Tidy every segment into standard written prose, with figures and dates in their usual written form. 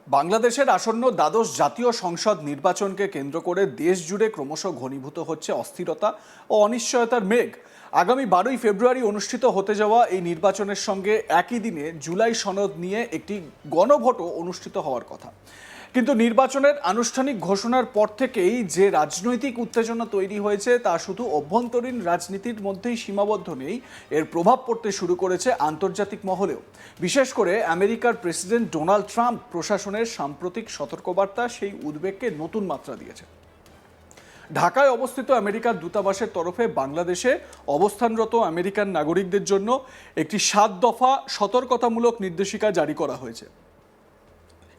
বাংলাদেশের আসন্ন দ্বাদশ জাতীয় সংসদ নির্বাচনকে কেন্দ্র করে দেশ জুড়ে ক্রমশ ঘনীভূত হচ্ছে অস্থিরতা ও অনিশ্চয়তার মেঘ। আগামী 12ই ফেব্রুয়ারি অনুষ্ঠিত হতে যাওয়া এই নির্বাচনের সঙ্গে একই দিনে জুলাই সনদ নিয়ে একটি গণভোটও অনুষ্ঠিত হওয়ার কথা। কিন্তু নির্বাচনের আনুষ্ঠানিক ঘোষণার পর থেকেই যে রাজনৈতিক উত্তেজনা তৈরি হয়েছে তা শুধু অভ্যন্তরীণ রাজনীতির মধ্যেই সীমাবদ্ধ নেই, এর প্রভাব পড়তে শুরু করেছে আন্তর্জাতিক মহলেও। বিশেষ করে আমেরিকার প্রেসিডেন্ট ডোনাল্ড ট্রাম্প প্রশাসনের সাম্প্রতিক সতর্কবার্তা সেই উদ্বেগকে নতুন মাত্রা দিয়েছে। ঢাকায় অবস্থিত আমেরিকার দূতাবাসের তরফে বাংলাদেশে অবস্থানরত আমেরিকান নাগরিকদের জন্য একটি 7 দফা সতর্কতামূলক নির্দেশিকা জারি করা হয়েছে।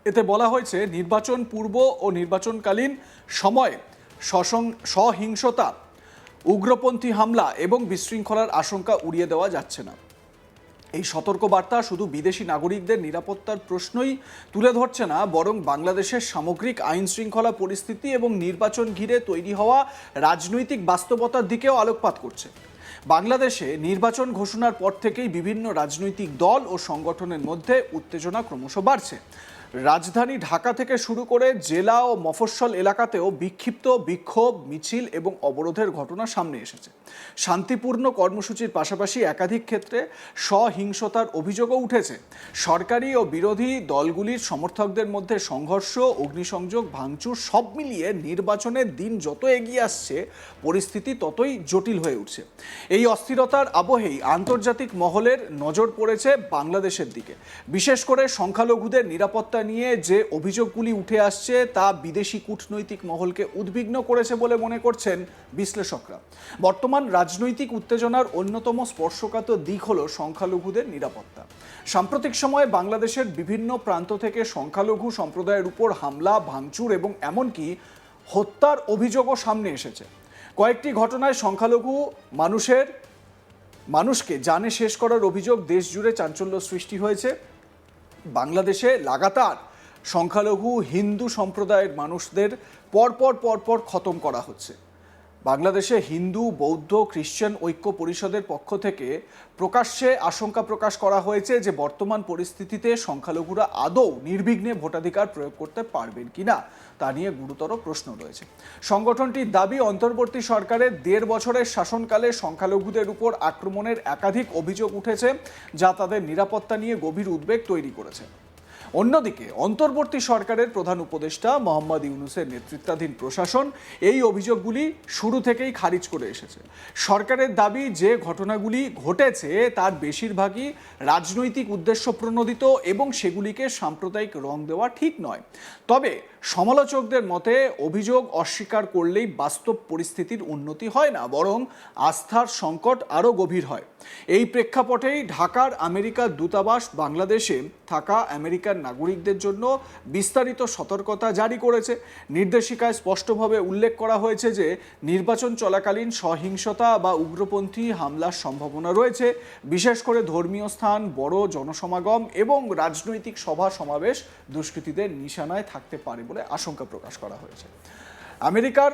এতে বলা হয়েছে, নির্বাচন পূর্ব ও নির্বাচনকালীন সময়ে সহিংসতা, উগ্রপন্থী হামলা এবং বিশৃঙ্খলার আশঙ্কা উড়িয়ে দেওয়া যাচ্ছে না। এই সতর্কবার্তা শুধু বিদেশি নাগরিকদের নিরাপত্তার প্রশ্নই তুলে ধরছে না, বরং বাংলাদেশের সামগ্রিক আইন শৃঙ্খলা পরিস্থিতি এবং নির্বাচন ঘিরে তৈরি হওয়া রাজনৈতিক বাস্তবতার দিকেও আলোকপাত করছে। বাংলাদেশে নির্বাচন ঘোষণার পর থেকেই বিভিন্ন রাজনৈতিক দল ও সংগঠনের মধ্যে উত্তেজনা ক্রমশ বাড়ছে। রাজধানী ঢাকা থেকে শুরু করে জেলা ও মফস্বল এলাকাতেও বিক্ষোভ, মিছিল এবং অবরোধের ঘটনা সামনে এসেছে। শান্তিপূর্ণ কর্মসূচির পাশাপাশি একাধিক ক্ষেত্রে সহিংসতার অভিযোগও উঠেছে। সরকারি ও বিরোধী দলগুলির সমর্থকদের মধ্যে সংঘর্ষ, অগ্নিসংযোগ, ভাঙচুর সব মিলিয়ে নির্বাচনের দিন যত এগিয়ে আসছে পরিস্থিতি ততই জটিল হয়ে উঠছে। এই অস্থিরতার আবহেই আন্তর্জাতিক মহলের নজর পড়েছে বাংলাদেশের দিকে। বিশেষ করে সংখ্যালঘুদের নিরাপত্তা নিয়ে যে অভিযোগগুলি উঠে আসছে তা বিদেশি কূটনৈতিক মহলকে উদ্বিগ্ন করেছে বলে মনে করছেন বিশ্লেষকরা। বর্তমান রাজনৈতিক উত্তেজনার অন্যতম স্পর্শকাতর দিক হল সংখ্যালঘুদের নিরাপত্তা। সাম্প্রতিক সময়ে বাংলাদেশের বিভিন্ন প্রান্ত থেকে সংখ্যালঘু সম্প্রদায়ের উপর হামলা, ভাঙচুর এবং এমনকি হত্যার অভিযোগও সামনে এসেছে। কয়েকটি ঘটনায় সংখ্যালঘু মানুষকে জানে শেষ করার অভিযোগ দেশ জুড়ে চাঞ্চল্য সৃষ্টি হয়েছে। বাংলাদেশে লাগাতার সংখ্যালঘু হিন্দু সম্প্রদায়ের মানুষদের পরপর খতম করা হচ্ছে। বাংলাদেশে হিন্দু, বৌদ্ধ, খ্রিশ্চান ঐক্য পরিষদের পক্ষ থেকে প্রকাশ্যে আশঙ্কা প্রকাশ করা হয়েছে যে বর্তমান পরিস্থিতিতে সংখ্যালঘুরা আদৌ নির্বিঘ্নে ভোটাধিকার প্রয়োগ করতে পারবেন কিনা তা নিয়ে গুরুতর প্রশ্ন রয়েছে। সংগঠনটির দাবি, অন্তর্বর্তী সরকারের 1.5 বছরের শাসনকালে সংখ্যালঘুদের উপর আক্রমণের একাধিক অভিযোগ উঠেছে, যা তাদের নিরাপত্তা নিয়ে গভীর উদ্বেগ তৈরি করেছে। অন্যদিকে অন্তর্বর্তী সরকারের প্রধান উপদেষ্টা মোহাম্মদ ইউনূসের নেতৃত্বাধীন প্রশাসন এই অভিযোগগুলি শুরু থেকেই খারিজ করে এসেছে। সরকারের দাবি, যে ঘটনাগুলি ঘটেছে তার বেশিরভাগই রাজনৈতিক উদ্দেশ্য প্রণোদিত এবং সেগুলিকে সাম্প্রদায়িক রং দেওয়া ঠিক নয়। তবে সমালোচকদের মতে অভিযোগ অস্বীকার করলেই বাস্তব পরিস্থিতির উন্নতি হয় না, বরং আস্থার সংকট আরও গভীর হয়। এই প্রেক্ষাপটেই ঢাকার আমেরিকার দূতাবাস বাংলাদেশে থাকা আমেরিকান নাগরিকদের জন্য বিস্তারিত সতর্কতা জারি করেছে। নির্দেশিকায় স্পষ্টভাবে উল্লেখ করা হয়েছে যে নির্বাচন চলাকালীন সহিংসতা বা উগ্রপন্থী হামলার সম্ভাবনা রয়েছে। বিশেষ করে ধর্মীয় স্থান, বড় জনসমাগম এবং রাজনৈতিক সভা সমাবেশ দুষ্কৃতীদের নিশানায় থাকতে পারে বলে আশঙ্কা প্রকাশ করা হয়েছে। আমেরিকার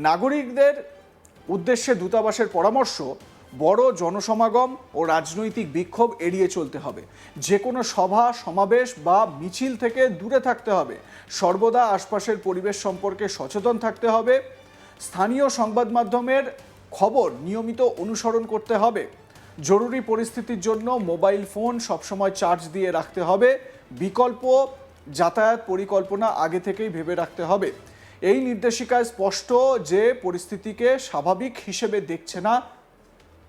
নাগরিকদের উদ্দেশ্যে দূতাবাসের পরামর্শ, বড় জনসমাগম ও রাজনৈতিক বিক্ষোভ এড়িয়ে চলতে হবে। যে কোনো সভা সমাবেশ বা মিছিল থেকে দূরে থাকতে হবে। সর্বদা আশপাশের পরিবেশ সম্পর্কে সচেতন থাকতে হবে। স্থানীয় সংবাদ মাধ্যমের খবর নিয়মিত অনুসরণ করতে হবে। জরুরি পরিস্থিতির জন্য মোবাইল ফোন সবসময় চার্জ দিয়ে রাখতে হবে। বিকল্প যাতায়াত পরিকল্পনা আগে থেকেই ভেবে রাখতে হবে। এই নির্দেশিকায় স্পষ্ট যে পরিস্থিতিকে স্বাভাবিক হিসেবে দেখছে না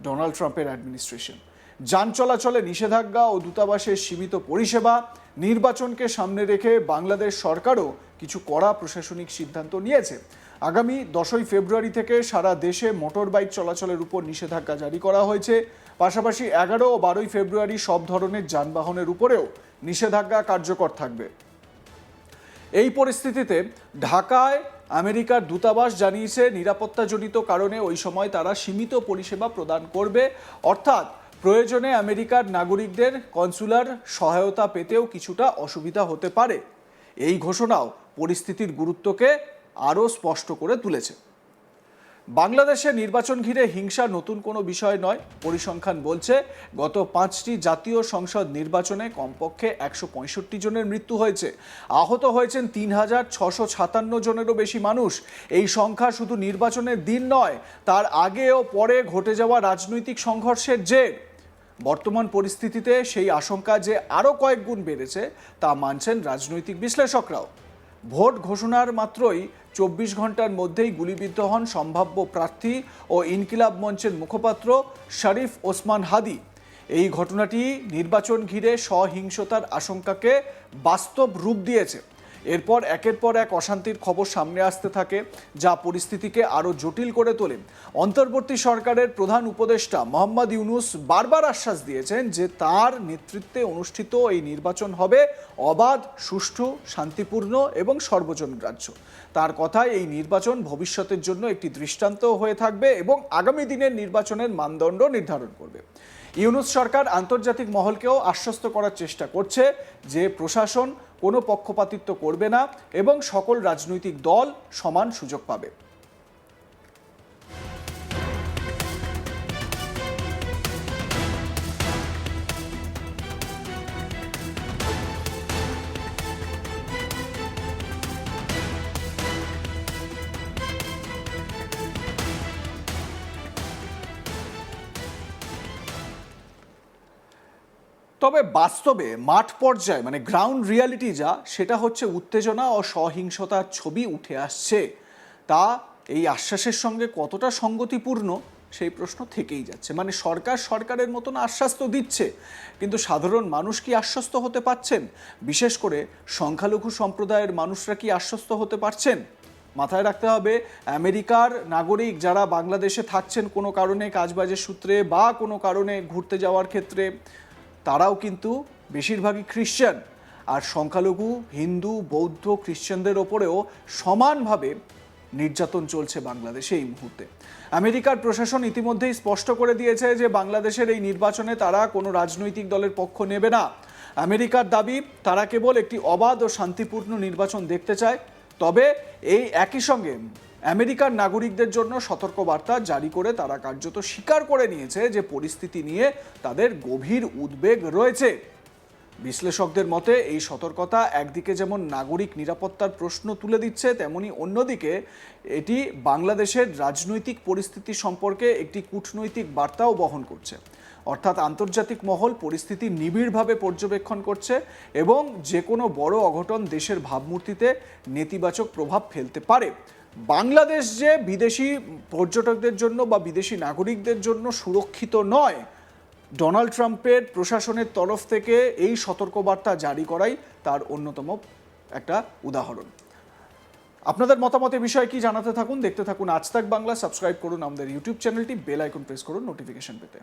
ডোনাল্ড ট্রাম্পের অ্যাডমিনিস্ট্রেশন। যান চলাচলে নিষেধাজ্ঞা ও দূতাবাসের সীমিত পরিষেবা, নির্বাচনকে সামনে রেখে বাংলাদেশ সরকারও কিছু কড়া প্রশাসনিক সিদ্ধান্ত নিয়েছে। আগামী 10ই ফেব্রুয়ারি থেকে সারা দেশে মোটর বাইক চলাচলের উপর নিষেধাজ্ঞা জারি করা হয়েছে। পাশাপাশি 11 ও 12ই ফেব্রুয়ারি সব ধরনের যানবাহনের উপরেও নিষেধাজ্ঞা কার্যকর থাকবে। এই পরিস্থিতিতে ঢাকায় আমেরিকার দূতাবাস জানিয়েছে নিরাপত্তাজনিত কারণে ওই সময় তারা সীমিত পরিষেবা প্রদান করবে। অর্থাৎ প্রয়োজনে আমেরিকার নাগরিকদের কনসুলার সহায়তা পেতেও কিছুটা অসুবিধা হতে পারে। এই ঘোষণাও পরিস্থিতির গুরুত্বকে আরও স্পষ্ট করে তুলেছে। বাংলাদেশে নির্বাচন ঘিরে হিংসা নতুন কোনো বিষয় নয়। পরিসংখ্যান বলছে গত 5টি জাতীয় সংসদ নির্বাচনে কমপক্ষে 165 জনের মৃত্যু হয়েছে, আহত হয়েছেন 3657 জনেরও বেশি মানুষ। এই সংখ্যা শুধু নির্বাচনের দিন নয়, তার আগে ও পরে ঘটে যাওয়া রাজনৈতিক সংঘর্ষের জের। বর্তমান পরিস্থিতিতে সেই আশঙ্কা যে আরও কয়েক গুণ বেড়েছে তা মানছেন রাজনৈতিক বিশ্লেষকরাও। ভোট ঘোষণার মাত্রই 24 ঘন্টার মধ্যেই গুলিবিদ্ধ হন সম্ভাব্য প্রার্থী ও ইনকিলাব মঞ্চের মুখপাত্র শরীফ ওসমান হাদি। এই ঘটনাটি নির্বাচন ঘিরে সহিংসতার আশঙ্কাকে বাস্তব রূপ দিয়েছে। এরপর একের পর এক অশান্তির খবর সামনে আসতে থাকে, যা পরিস্থিতিকে আরও জটিল করে তোলে। অন্তর্বর্তী সরকারের প্রধান উপদেষ্টা মোহাম্মদ ইউনূস বারবার আশ্বাস দিয়েছেন যে তার নেতৃত্বে অনুষ্ঠিত এই নির্বাচন হবে অবাধ, সুষ্ঠু, শান্তিপূর্ণ এবং সর্বজনগ্রাহ্য। তার কথায় এই নির্বাচন ভবিষ্যতের জন্য একটি দৃষ্টান্ত হয়ে থাকবে এবং আগামী দিনের নির্বাচনের মানদণ্ড নির্ধারণ করবে। ইউনূস সরকার আন্তর্জাতিক মহলকেও আশ্বস্ত করার চেষ্টা করছে যে প্রশাসন কোনো পক্ষপাতিত্ব করবে না এবং সকল রাজনৈতিক দল সমান সুযোগ পাবে। তবে বাস্তবে মাঠ পর্যায়ে মানে গ্রাউন্ড রিয়ালিটি যা, সেটা হচ্ছে উত্তেজনা ও সহিংসতার ছবি উঠে আসছে। তা এই আশ্বাসের সঙ্গে কতটা সঙ্গতিপূর্ণ সেই প্রশ্ন থেকেই যাচ্ছে। মানে সরকারের মতন আশ্বাস তো দিচ্ছে, কিন্তু সাধারণ মানুষ কি আশ্বস্ত হতে পারছেন? বিশেষ করে সংখ্যালঘু সম্প্রদায়ের মানুষরা কি আশ্বস্ত হতে পারছেন? মাথায় রাখতে হবে, আমেরিকার নাগরিক যারা বাংলাদেশে থাকছেন কোনো কারণে, কাজবাজের সূত্রে বা কোনো কারণে ঘুরতে যাওয়ার ক্ষেত্রে, তারাও কিন্তু বেশিরভাগই খ্রিশ্চান। আর সংখ্যালঘু হিন্দু, বৌদ্ধ, খ্রিশ্চানদের ওপরেও সমানভাবে নির্যাতন চলছে বাংলাদেশে এই মুহূর্তে। আমেরিকার প্রশাসন ইতিমধ্যেই স্পষ্ট করে দিয়েছে যে বাংলাদেশের এই নির্বাচনে তারা কোনো রাজনৈতিক দলের পক্ষ নেবে না। আমেরিকার দাবি, তারা কেবল একটি অবাধ ও শান্তিপূর্ণ নির্বাচন দেখতে চায়। তবে এই একই সঙ্গে আমেরিকার নাগরিকদের জন্য সতর্কবার্তা জারি করে তারা কার্যত স্বীকার করে নিয়েছে যে পরিস্থিতি নিয়ে তাদের গভীর উদ্বেগ রয়েছে। বিশ্লেষকদের মতে এই সতর্কতা একদিকে যেমন নাগরিক নিরাপত্তার প্রশ্ন তুলে দিচ্ছে, তেমনি অন্যদিকে এটি বাংলাদেশের রাজনৈতিক পরিস্থিতি সম্পর্কে একটি কূটনৈতিক বার্তাও বহন করছে। অর্থাৎ আন্তর্জাতিক মহল পরিস্থিতি নিবিড়ভাবে পর্যবেক্ষণ করছে এবং যে কোনো বড় অঘটন দেশের ভাবমূর্তিতে নেতিবাচক প্রভাব ফেলতে পারে। বাংলাদেশ যে বিদেশি পর্যটকদের জন্য বা বিদেশি নাগরিকদের জন্য সুরক্ষিত নয়, ডোনাল্ড ট্রাম্পের প্রশাসনের তরফ থেকে এই সতর্কবার্তা জারি করাই তার অন্যতম একটা উদাহরণ। আপনাদের মতামতের বিষয়ে কি জানাতে থাকুন, দেখতে থাকুন আজ তাক বাংলা। সাবস্ক্রাইব করুন আমাদের ইউটিউব চ্যানেলটি, বেল আইকন প্রেস করুন নোটিফিকেশন পেতে।